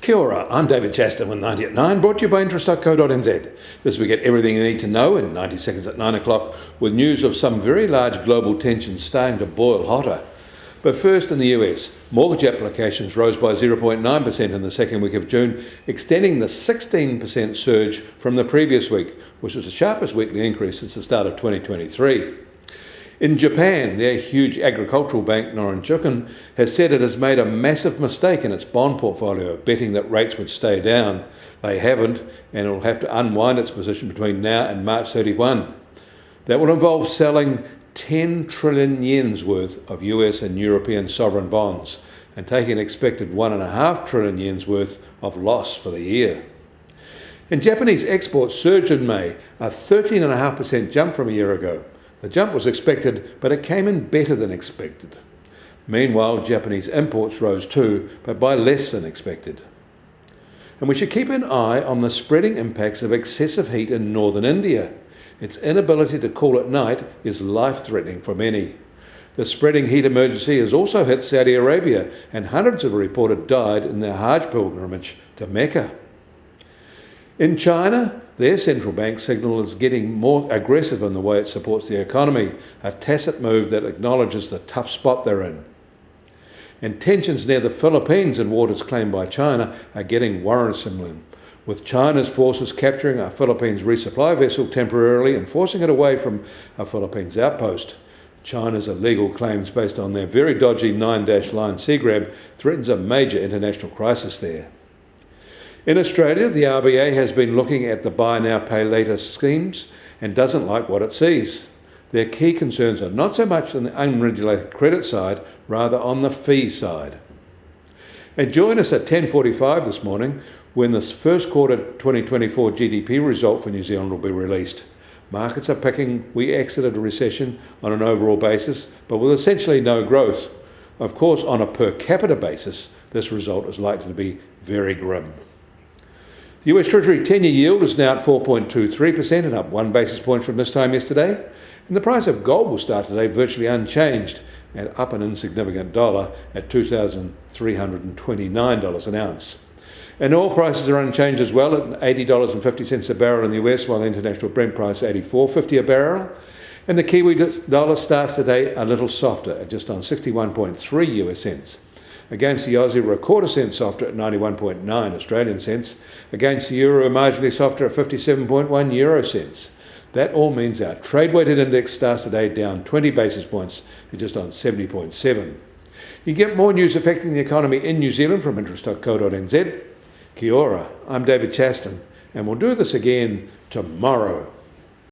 Kia ora, I'm David Chaston with 90 at 9, brought to you by interest.co.nz. This is we get everything you need to know in 90 seconds at 9 o'clock with news of some very large global tensions starting to boil hotter. But first in the US, mortgage applications rose by 0.9% in the second week of June, extending the 16% surge from the previous week, which was the sharpest weekly increase since the start of 2023. In Japan, their huge agricultural bank, Norinchukin, has said it has made a massive mistake in its bond portfolio, betting that rates would stay down. They haven't, and it will have to unwind its position between now and March 31. That will involve selling 10 trillion yen's worth of US and European sovereign bonds and taking an expected 1.5 trillion yen's worth of loss for the year. And Japanese exports surged in May, a 13.5% jump from a year ago. The jump was expected, but it came in better than expected. Meanwhile, Japanese imports rose too, but by less than expected. And we should keep an eye on the spreading impacts of excessive heat in northern India. Its inability to cool at night is life-threatening for many. The spreading heat emergency has also hit Saudi Arabia, and hundreds have reported died in their Hajj pilgrimage to Mecca. In China, their central bank signal is getting more aggressive in the way it supports the economy, a tacit move that acknowledges the tough spot they're in. And tensions near the Philippines in waters claimed by China are getting worrisome, with China's forces capturing a Philippines resupply vessel temporarily and forcing it away from a Philippines outpost. China's illegal claims based on their very dodgy 9-line sea grab threatens a major international crisis there. In Australia, the RBA has been looking at the buy now, pay later schemes and doesn't like what it sees. Their key concerns are not so much on the unregulated credit side, rather on the fee side. And join us at 10:45 this morning when the first quarter 2024 GDP result for New Zealand will be released. Markets are picking we exited a recession on an overall basis, but with essentially no growth. Of course, on a per capita basis, this result is likely to be very grim. The US Treasury 10-year yield is now at 4.23% and up 1 basis point from this time yesterday. And the price of gold will start today virtually unchanged and up an insignificant dollar at $2,329 an ounce. And oil prices are unchanged as well at $80.50 a barrel in the US, while the international Brent price is $84.50 a barrel. And the Kiwi dollar starts today a little softer at just on 61.3 US cents. Against the Aussie, we're a quarter cent softer at 91.9 Australian cents. Against the euro, marginally softer at 57.1 euro cents. That all means our trade-weighted index starts today down 20 basis points at just on 70.7. You can get more news affecting the economy in New Zealand from interest.co.nz. Kia ora, I'm David Chaston, and we'll do this again tomorrow.